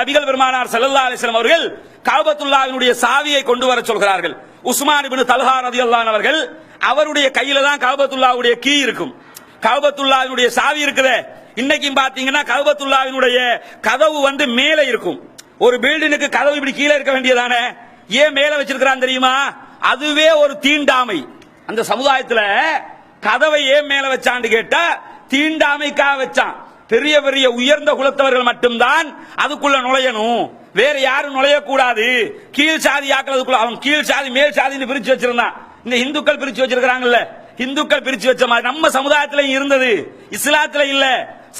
நபிகள் பெருமானார் ஸல்லல்லாஹு அலைஹி வஸல்லம் அவர்கள் கஅபத்துல்லாஹ்வினுடைய சாவியை கொண்டு வர சொல்கிறார்கள். உஸ்மான் இப்னு தல்ஹா ரலியல்லாஹு அன்ஹு அவர்கள் அவருடைய கையில தான் கஅபத்துல்லாஹ்வுடைய கீ இருக்கும். கஅபத்துல்லாஹ்வினுடைய சாவி இருக்குதே, இன்னைக்கும் பாத்தீங்கன்னா கஅபத்துல்லாஹ்வினுடைய கதவு மேலே இருக்கும். ஒரு பில்டிங்குக்கு கதவு இப்படி கீழே இருக்க வேண்டியதானே, ஏன் மேல வச்சிருக்கிறான் தெரியுமா? அதுவே ஒரு தீண்டாமை. அந்த சமுதாயத்துல கதவை ஏன் மேல வச்சான்னு கேட்டா தீண்டாமைக்காக வச்சான். பெரிய பெரிய உயர்ந்த குலத்தவர்கள் மட்டும்தான் அதுக்குள்ள நுழையணும், வேற யாரும் நுழையக்கூடாது. கீழ் சாதி ஆக்கிறதுக்குள்ள அவன் கீழ் சாதி மேல் சாதின்னு பிரிச்சு வச்சிருந்தான். இந்த இந்துக்கள் பிரிச்சு வச்சிருக்காங்கல்ல, இந்துக்கள் பிரிச்சு வச்ச மாதிரி நம்ம சமுதாயத்துல இருந்தது, இஸ்லாத்துல இல்ல.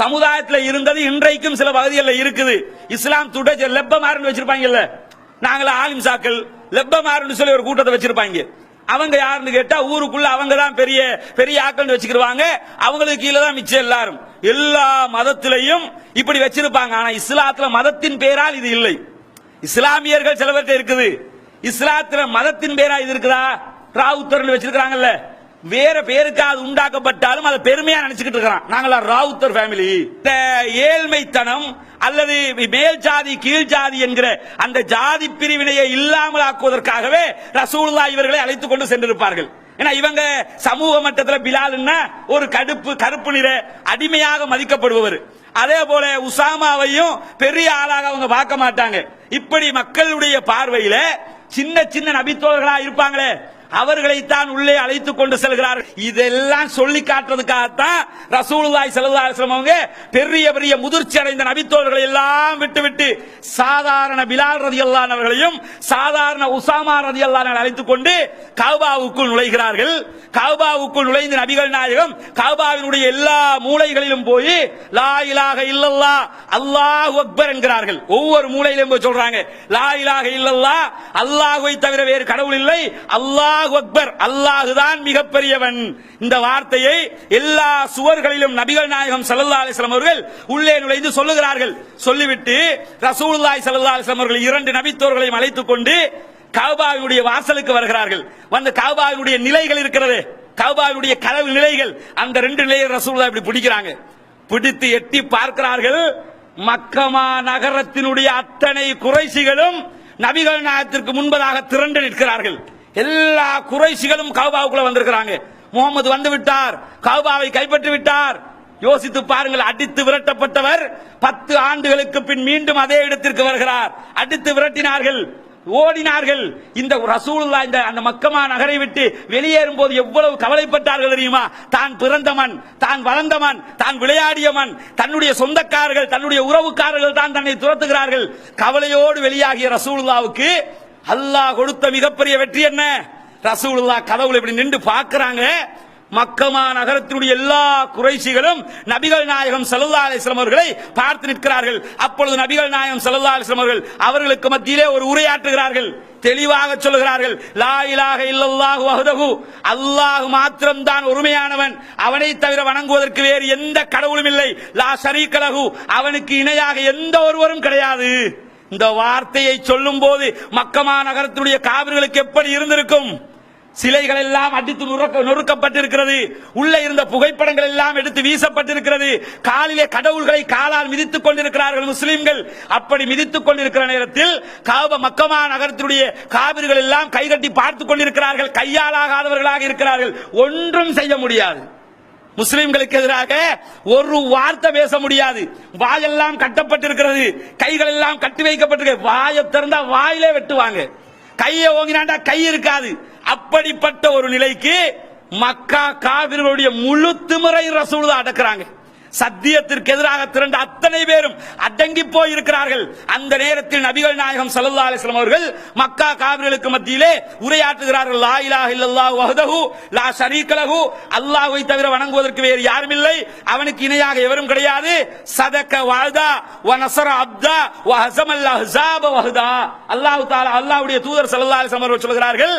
சமுதாயத்துல இருந்தது இன்றைக்கும் சில பகுதிகளில் இருக்குது. இஸ்லாம் துடை லெப்பமாறுன்னு வச்சிருப்பாங்கல்ல, நாங்கள ஆலிம்சாக்கள் லெப்பமாறுன்னு சொல்லி ஒரு கூட்டத்தை வச்சிருப்பாங்க. அவங்க யாருன்னு கேட்டா ஊருக்குள்ள அவங்க தான் பெரிய பெரிய ஆட்கள் வச்சுக்கிடுவாங்க. அவங்களுக்கு கீழே தான் மிச்சம் எல்லாரும். எல்லா மதத்திலையும் இப்படி வச்சிருப்பாங்க. ஆனா இஸ்லாத்துல மதத்தின் பேரால் இது இல்லை. இஸ்லாமியர்கள் சில பேர்ட்ட இருக்குது, இஸ்லாத்துல மதத்தின் பேரா இது இருக்குதா? ராவுத்தர் வச்சிருக்காங்கல்ல, வேற பேருக்கு அது உண்டாக்கப்பட்டாலும் அதை பெருமையா நினைச்சுக்கிட்டு இருக்கிறான். நாங்களா ராவுத்தர் ஃபேமிலி. இந்த ஏழ்மைத்தனம் அல்லது மேல் ஜாதி கீழ் ஜாதி என்கிற அந்த ஜாதி பிரிவினையை இல்லாமல் ஆக்குவதற்காகவே ரசூலுல்லாஹ் இவர்களை அழைத்துக் கொண்டு சென்றிருப்பார்கள். ஏன்னா இவங்க சமூக மட்டத்தில் பிலால்னா ஒரு கருப்பு நிற அடிமையாக மதிக்கப்படுபவர். அதே போல உசாமாவையும் பெரிய ஆளாக அவங்க பார்க்க மாட்டாங்க. இப்படி மக்களுடைய பார்வையில சின்ன சின்ன நபித்தோழர்களா இருப்பாங்களே, அவர்களைத்தான் உள்ளே அழைத்துக் கொண்டு செல்கிறார்கள். இதெல்லாம் சொல்லி காட்டுறதுக்காகத்தான் ரசூலுல்லாஹி ஸல்லல்லாஹு அலைஹி வஸல்லம் அவங்க பெரிய பெரிய முதிர்ச்சி அடைந்த நபித்தோழர்களை எல்லாம் விட்டுவிட்டு சாதாரண பிலால் ரலியல்லாஹு அன்ஹு அவர்களையும் சாதாரண உசாமா ரலியல்லாஹு அன்ஹு அழைத்துக் கொண்டு கஅபாவுக்குள் நுழைகிறார்கள். கஅபாவுக்குள் நுழைந்த நபிகள் நாயகம் கஅபாவினுடைய எல்லா மூலைகளிலும் போய் லா இலாஹ இல்லல்லாஹ் அல்லாஹு அக்பர் என்கிறார்கள். ஒவ்வொரு மூலையிலும் போய் சொல்றாங்க, லா இலாஹ இல்லல்லாஹ் அல்லாஹ்வை தவிர வேறு கடவுள் இல்லை, அல்லாஹ் அக்பர், அல்லாஹுதான் மிகப்பெரியவன். இந்த வார்த்தையை எல்லா சுவர்களிலும் நபிகள் நாயகம் ஸல்லல்லாஹு அலைஹி வஸல்லம் அவர்கள் உள்ளே நுழைந்து சொல்லுகிறார்கள். சொல்லிவிட்டு ரசூலுல்லாஹி ஸல்லல்லாஹு அலைஹி வஸல்லம் அவர்கள் இரண்டு நபித்தோர்களையும் அழைத்துக் கொண்டு கஅபாவினுடைய வாசலுக்கு வருகிறார்கள். வந்து கஅபாவினுடைய நிலைகள் இருக்கிறது, கஅபாவினுடைய கதவு நிலைகள், அந்த ரெண்டு நிலைகள் ரசூலுல்லாஹ் இப்படி பிடிக்கிறாங்க. பிடித்து எட்டி பார்க்கிறார்கள். மக்கமா நகரத்தினுடைய அத்தனை குறைஷிகளும் நபிகள் நாயகத்திற்கு முன்பதாக திரண்டு நிற்கிறார்கள். எல்லா குறைஷிகளும் கஅபாவுக்குள்ள வந்திருக்கிறாங்க. முகமது வந்து விட்டார், கஅபாவை கைப்பற்றி விட்டார். யோசித்து பாருங்கள், அடித்து விரட்டப்பட்டவர் 10 ஆண்டுகளுக்கு பின் மீண்டும் அதே இடத்திற்கு வருகிறார். அடித்து விரட்டினார்கள், ஓடினார்கள். இந்த ரசூலுல்லாஹ் அந்த மக்கமா நகரை விட்டு வெளியேறும் போது எவ்வளவு கவலைப்பட்டார்கள் தெரியுமா? தான் பிறந்தமன், தான் வளர்ந்தமன், தான் விளையாடியமன், தன்னுடைய சொந்தக்காரர்கள் தன்னுடைய உறவுக்காரர்கள் தான் தன்னை துரத்துகிறார்கள். கவலையோடு வெளியாகிய ரசூலுல்லாஹ்வுக்கு அல்லாஹ் கொடுத்த மிகப்பெரிய வெற்றி என்ன? ரசூலுல்லாஹ் கதவுல இப்படி நின்று பார்க்கறாங்க. மக்கமா நகரத்தினுடைய எல்லா குறைஷிகளும் நபிகள் நாயகம் ஸல்லல்லாஹு அலைஹி வஸல்லம் அவர்களை பார்த்து நிற்கிறார்கள். அப்பொழுது நபிகள் நாயகம் ஸல்லல்லாஹு அலைஹி வஸல்லம் அவர்கள் அவர்களுக்கு மத்தியிலே ஒரு உரையாற்றுகிறார்கள். தெளிவாக சொல்லுகிறார்கள், லா இலாஹ இல்லல்லாஹு வஹ்தஹு, அல்லாஹ் மாத்திரம் தான் ஒருமையானவன், அவனை தவிர வணங்குவதற்கு வேறு எந்த கடவுளும் இல்லை. லா ஷரீக லஹு, அவனுக்கு இணையாக எந்த ஒருவரும் கிடையாது. இந்த வார்த்தையை சொல்லும் போது மக்கமா நகரத்தினுடைய காவிர்களுக்கு எப்படி இருந்திருக்கும்? சிலைகள் எல்லாம் அடித்து நொறுக்கப்பட்டிருக்கிறது, உள்ள இருந்த புகைப்படங்கள் எல்லாம் எடுத்து வீசப்பட்டிருக்கிறது, காலிலே கடவுள்களை காலால் மிதித்துக் கொண்டிருக்கிறார்கள் முஸ்லிம்கள். அப்படி மிதித்துக் கொண்டிருக்கிற நேரத்தில் மக்கமா நகரத்தினுடைய காவிர்கள் எல்லாம் கைகட்டி பார்த்துக் கொண்டிருக்கிறார்கள். கையாலாகாதவர்களாக இருக்கிறார்கள், ஒன்றும் செய்ய முடியாது. முஸ்லிம்களுக்கு எதிராக ஒரு வார்த்தை பேச முடியாது. வாயெல்லாம் கட்டப்பட்டிருக்கிறது, கைகள் எல்லாம் கட்டி வைக்கப்பட்டிருக்கிறது. வாயை திறந்தா வாயிலே வெட்டுவாங்க, கையை ஓங்கினாண்டா கை இருக்காது. அப்படிப்பட்ட ஒரு நிலைக்கு மக்கா காவிர்களுடைய முழு திமிரை ரசூலுல்லாஹ் அடக்குறாங்க. சத்தியத்திற்கு எதிராக திரண்ட அத்தனை பேரும் அடங்கி போய் இருக்கிறார்கள். அந்த நேரத்தில் நபிகள் நாயகம் ஸல்லல்லாஹு அலைஹி வஸல்லம் அவர்கள் மக்கா காவிர்களுக்கு மத்தியிலே உரையாற்றுகிறார்கள். லா இலாஹ இல்லல்லாஹு வஹ்தஹு லா ஷரீக லஹு, அல்லாஹ்வை தவிர வணங்குவதற்கு வேறு யாரும் இல்லை, அவனுக்கு இணையாக எவரும் கிடையாது. சதக வஅதா வ நஸர அப்தா வ ஹஸமல் அஹ்ஸாப வஹ்தா. அல்லாஹ் தஆலா அல்லாஹ்வுடைய தூதர் ஸல்லல்லாஹு அலைஹி வஸல்லம் அவர்கள் சொல்கிறார்கள்,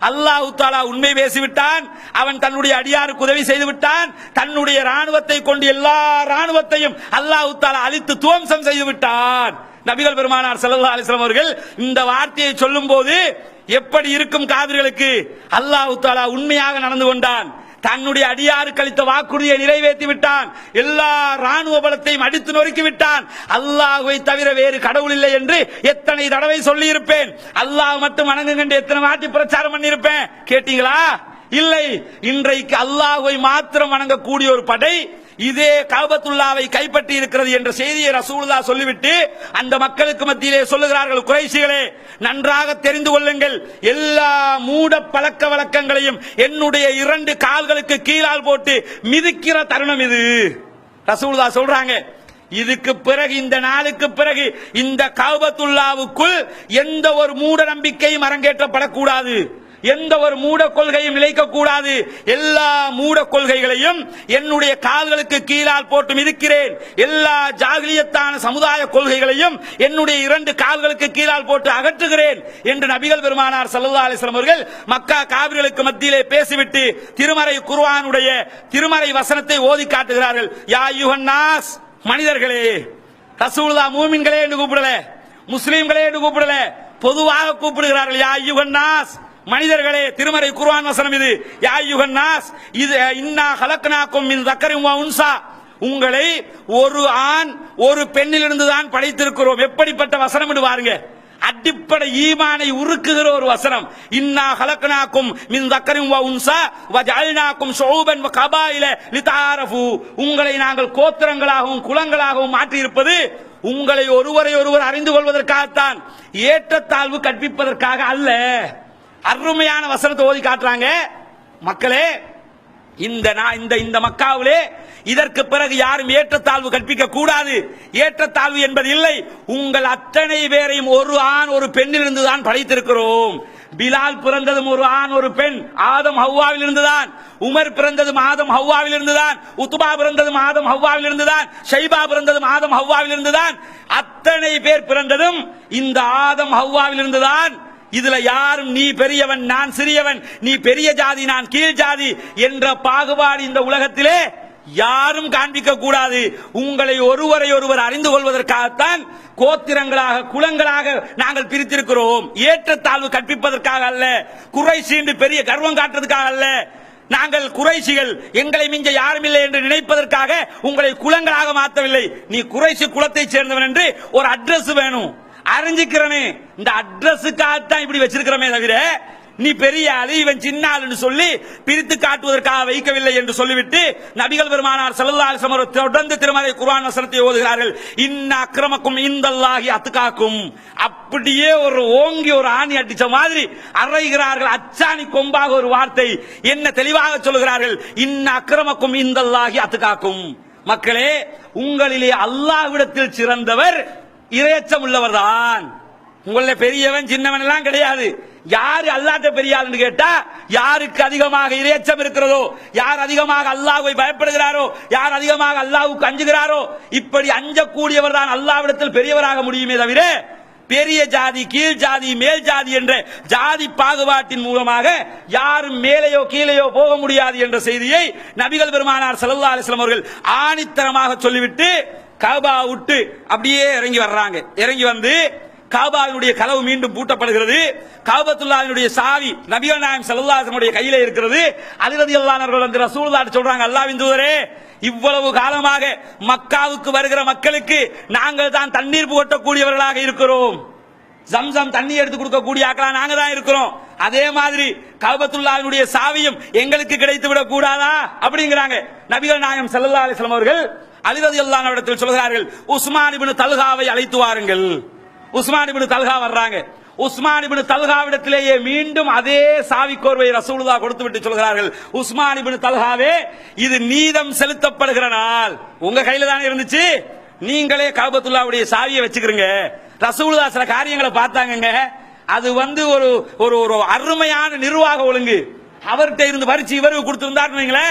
அல்லாஹ் தஆலா உண்மை பேசிவிட்டான், அவன் தன்னுடைய அடியாருக்கு உதவி செய்து விட்டான், தன்னுடைய ராணுவத்தை கொண்டு எல்லா ராணுவத்தையும் அல்லாஹ் தஆலா அழித்து துவம்சம் செய்து விட்டான். நபிகள் பெருமானார் ஸல்லல்லாஹு அலைஹி வஸல்லம் அவர்கள் இந்த வார்த்தையை சொல்லும் போது எப்படி இருக்கும் காவிர்களுக்கு? அல்லாஹ் தஆலா உண்மையாக நடந்து கொண்டான், தன்னுடைய அடியாருக்கு அளித்த வாக்குறுதியை நிறைவேற்றி விட்டான். எல்லா ராணுவ பலத்தையும் அடித்து நொறுக்கி விட்டான். அல்லாஹ்வை தவிர வேறு கடவுள் இல்லை என்று எத்தனை தடவை சொல்லி இருப்பேன். அல்லாஹ் மட்டும் வணங்குங்க என்று எத்தனை வாட்டி பிரச்சாரம் பண்ணி இருப்பேன். கேட்டீங்களா? இல்லை. இன்றைக்கு அல்லாஹ்வை மாத்திரம் வணங்கக்கூடிய ஒரு படை இதே கஅபத்துல்லாவை கைப்பற்றி இருக்கிறது என்ற செய்தியை ரசூலுல்லாஹ் சொல்லிவிட்டு அந்த மக்களுக்கு மத்தியிலே சொல்லுகிறார்கள், குறைஷிகளே நன்றாக தெரிந்து கொள்ளுங்கள், எல்லா மூட பழக்க வழக்கங்களையும் என்னுடைய 2 கால்களுக்கு கீழால் போட்டு மிதிக்கிற தருணம் இது. ரசூலுல்லாஹ் சொல்றாங்க, இதுக்கு பிறகு இந்த நாளுக்கு பிறகு இந்த கஅபத்துல்லாவுக்குள் எந்த ஒரு மூட நம்பிக்கையும் அரங்கேற்றப்படக்கூடாது, எந்த ஒரு மூட கொள்கையும் நிலைக்க கூடாது. எல்லா மூட கொள்கைகளையும் என்னுடைய கால்களுக்கு கீழால் போட்டு மிதிக்கிறேன். எல்லா ஜாகிலியத்தான சமுதாய கொள்கைகளையும் என்னுடைய 2 கால்களுக்கு கீழால் போட்டு அகற்றுகிறேன் என்று நபிகள் பெருமானார் ஸல்லல்லாஹு அலைஹி வஸல்லம் அவர்கள் மக்கா காபிர்களுக்கு மத்தியிலே பேசிவிட்டு திருமறை குர்ஆனுடைய திருமறை வசனத்தை ஓதி காட்டுகிறார்கள். யா அய்யுஹன் நாஸ், மனிதர்களே. ரசூலுல்லாஹ் மூமின்களே என்று கூப்பிடல, முஸ்லிம்களே என்று கூப்பிடல, பொதுவாக கூப்பிடுகிறார்கள். யா அய்யுஹன் நாஸ், மனிதர்களே. திருமறை குர்ஆன் வசனம் இது. யா அய்யுஹன் நாஸ், இது இன்னா ஹலக்னாக்கும் மின் தக்கரின் வ உன்சா, உங்களை ஒரு ஆண் ஒரு பெண்ணிலிருந்து தான் படைத்திருக்கிறோம். எப்படிப்பட்ட வசனம் என்று பாருங்க. அடிப்படை ஈமானை உருக்குகிற ஒரு வசனம். இன்னா ஹலக்னாக்கும் மின் தக்கரின் வ உன்சா வ ஜஅல்னாக்கும் ஷுஊபன் வ கபாயில லிதஆரஃபு, உங்களை நாங்கள் கோத்திரங்களாகவும் குலங்களாகவும் மாற்றி இருப்பது உங்களை ஒருவரை ஒருவர் அறிந்து கொள்வதற்காகத்தான், ஏற்றத்தாழ்வு கற்பிப்பதற்காக அல்ல. அருமையான வசனத்தை ஓதி காட்டுறாங்க. மக்களே, இந்த மக்காவிலே இதற்கு பிறகு யாரும் ஏற்றத்தாழ்வு கற்பிக்க கூடாது. ஏற்றத்தாழ்வு என்பது இல்லை. உங்கள் அத்தனை பேரையும் ஒரு ஆண் ஒரு பெண்ணிலிருந்து தான் படைத்திருக்கிறோம். பிலால் பிறந்ததும் ஒரு ஆண் ஒரு பெண், ஆதம் ஹவ்வாவில் இருந்துதான். உமர் பிறந்ததும் ஆதம் ஹவ்வாவில் இருந்துதான். உத்பா பிறந்ததும் ஆதம் ஹவ்வாவில் இருந்துதான். ஷைபா பிறந்ததும் ஆதம் ஹவ்வாவில் இருந்துதான். அத்தனை பேர் பிறந்ததும் இந்த ஆதம் ஹவ்வாவில் இருந்துதான். இதுல யாரும் நீ பெரியவன் நான் சிறியவன், நீ பெரிய ஜாதி நான் கீழ் ஜாதி என்ற பாகுபாடு இந்த உலகத்திலே யாரும் காண்பிக்க கூடாது. உங்களை ஒருவரை ஒருவர் அறிந்து கொள்வதற்காகத்தான் கோத்திரங்களாக குலங்களாக நாங்கள் பிரித்திருக்கிறோம். ஏற்றத்தாழ்வு கற்பிப்பதற்காக அல்ல, குறைஷி பெரிய கர்வம் காட்டுறதுக்காக அல்ல. நாங்கள் குறைஷிகள் எங்களை மிஞ்ச யாரும் இல்லை என்று நினைப்பதற்காக உங்களை குலங்களாக மாற்றவில்லை. நீ குறைஷி குலத்தை சேர்ந்தவன் என்று ஒரு அட்ரஸ் வேணும், அறிஞ்சிக்கிறனே, இந்த அட்ரஸுக்காகத்தான் இப்படி வச்சிருக்கிறமே தவிர நீ பெரிய ஆளு இவன் சின்ன ஆளுன்னு சொல்லி பிரித்து காட்டுவதற்காக வைக்கவில்லை என்று சொல்லிவிட்டு நபிகள் பெருமானார் ஸல்லல்லாஹு அலைஹி வஸல்லம் தொடர்ந்து திருமறை குர்ஆன் வசனத்தை ஓதுகிறார்கள். இன்ன அக்ரமக்கும் இந்தல்லாஹி அத்காக்கும், அப்படியே ஒரு ஓங்கி ஒரு ஆணி அடிச்ச மாதிரி அறைகிறார்கள். அச்சாணி கொம்பாக ஒரு வார்த்தை என்ன தெளிவாக சொல்லுகிறார்கள். இன்ன அக்ரமக்கும் இந்தல்லாஹி அத்காக்கும். மக்களே, உங்களிலே அல்லாஹ்விடத்தில் சிறந்தவர் இறையச்சம் உள்ளவர் தான். உங்கள பெரியவன் சின்னவன் எல்லாம் கிடையாது. யாரு அல்லாஹ்ட்ட பெரிய ஆளுன்னு கேட்டா, யாருக்கு அதிகமாக இறையச்சம் இருக்கிறதோ, யார் அதிகமாக அல்லாஹ்வை பயப்படுகிறாரோ, யார் அதிகமாக அல்லாஹ்வுக்கு அஞ்சுகிறாரோ, இப்படி அஞ்சக்கூடியவர் தான் அல்லாஹ்விடத்தில் பெரியவராக முடியுமே தவிர பெரிய ஜாதி கீழ் ஜாதி மேல் ஜாதி என்ற ஜாதி பாகுபாட்டின் மூலமாக யாரும் மேலேயோ கீழேயோ போக முடியாது என்ற செய்தியை நபிகள் பெருமானார் ஸல்லல்லாஹு அலைஹி வஸல்லம் அவர்கள் ஆணித்தரமாக சொல்லிவிட்டு கஅபா விட்டு அப்படியே இறங்கி வர்றாங்க. இறங்கி வந்து கஅபாவினுடைய கதவு மீண்டும் பூட்டப்படுகிறது. கஅபத்துல்லாஹ்வினுடைய சாவி நபிகள் நாயகம் ஸல்லல்லாஹு அலைஹி வஸல்லம் கையிலே இருக்கிறது. அலி ரலியல்லாஹு அன்ஹு அவர்கள் வந்து ரசூலுல்லாஹ் சொல்றாங்க, அல்லாஹ்வின் தூதரே, இவ்வளவு காலமாக மக்காவுக்கு வருகிற மக்களுக்கு நாங்கள் தான் தண்ணீர் புகட்டக்கூடியவர்களாக இருக்கிறோம். ஜம்சம் தண்ணி எடுத்து கொடுக்கக்கூடிய ஆக்களா நாங்க தான் இருக்கிறோம். அதே மாதிரி கஅபத்துல்லாஹ்வினுடைய சாவியும் எங்களுக்கு கிடைத்து விடக் கூடாதா அப்படிங்கிறாங்க. நபிகள் நாயகம் ஸல்லல்லாஹு அலைஹி வஸல்லம் அவர்கள் அலி ரலியல்லாஹு அன்ஹு இடத்தில் சொல்கிறார்கள், உஸ்மான் இப்னு தல்ஹாவை அழைத்து வாருங்கள். உஸ்மான் இப்னு தல்ஹா வர்றாங்க. உஸ்மான் இப்னு தல்ஹாவிடத்திலேயே மீண்டும் அதே சாவி கோர்வை ரசூலுல்லாஹ் கொடுத்து விட்டு சொல்கிறார்கள், உஸ்மான் இப்னு தல்ஹாவே, இது நீதம் செலுத்தப்படுகிற நாள், உங்க கையில தானே இருந்துச்சு, நீங்களே கஅபத்துல்லாஹ்வுடைய சாவியை வச்சுக்கிறீங்க. ரசூலுல்லாஹ் சில காரியங்களை பார்த்தாங்க. அது வந்து ஒரு ஒரு அருமையான நிர்வாக ஒழுங்கு. அவர்கிட்ட இருந்து பறிச்சு இவருக்கு கொடுத்திருந்தாருன்னு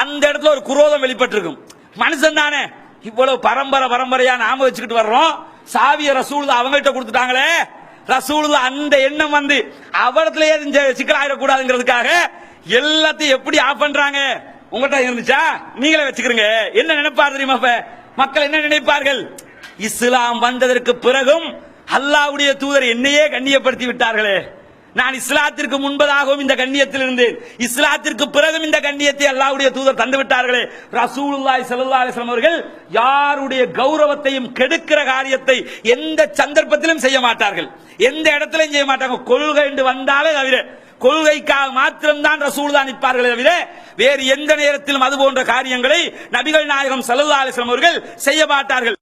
அந்த இடத்துல ஒரு குரோதம் வெளிப்பட்டிருக்கும். மனுஷன் தானே, இவ்வளவு பரம்பரையா நாம வச்சுக்கிட்டு வர்றோம், சாவிய ரசூலுல்லாஹ் அவங்ககிட்ட கொடுத்துட்டாங்களே, ரசூலுல்லாஹ் அந்த எண்ணம் வந்து அவரத்திலேயே சிக்கலாயிடக்கூடாதுங்கிறதுக்காக எல்லாத்தையும் எப்படி ஆஃப் பண்றாங்க. உங்ககிட்ட இருந்துச்சா நீங்களே வச்சுக்கிறீங்க. என்ன நினைப்பார் தெரியுமா? மக்கள் என்ன நினைப்பார்கள்? இஸ்லாம் வந்ததற்கு பிறகும் அல்லாஹ்வுடைய தூதர் என்னையே கண்ணியப்படுத்தி விட்டார்களே, நான் இஸ்லாத்திற்கு முன்பதாகவும் இந்த கண்ணியத்தில் இருந்தேன், இஸ்லாத்திற்கு பிறகும் இந்த கண்ணியத்தை அல்லாஹ்வுடைய தூதர் தந்து விட்டார்களே. ரசூலுல்லாஹி ஸல்லல்லாஹு அலைஹி வஸல்லம் அவர்கள் யாருடைய கௌரவத்தையும் கெடுக்கிற காரியத்தை எந்த சந்தர்ப்பத்திலும் செய்ய மாட்டார்கள், எந்த இடத்திலும் செய்ய மாட்டாங்க. கொள்கை என்று வந்தாலே தவிர, கொள்கைக்காக மாத்திரம்தான் ரசூல் தான் நிற்பார்களே தவிர வேறு எந்த நேரத்திலும் அது போன்ற காரியங்களை நபிகள் நாயகம் ஸல்லல்லாஹு அலைஹி வஸல்லம் அவர்கள் செய்ய மாட்டார்கள்.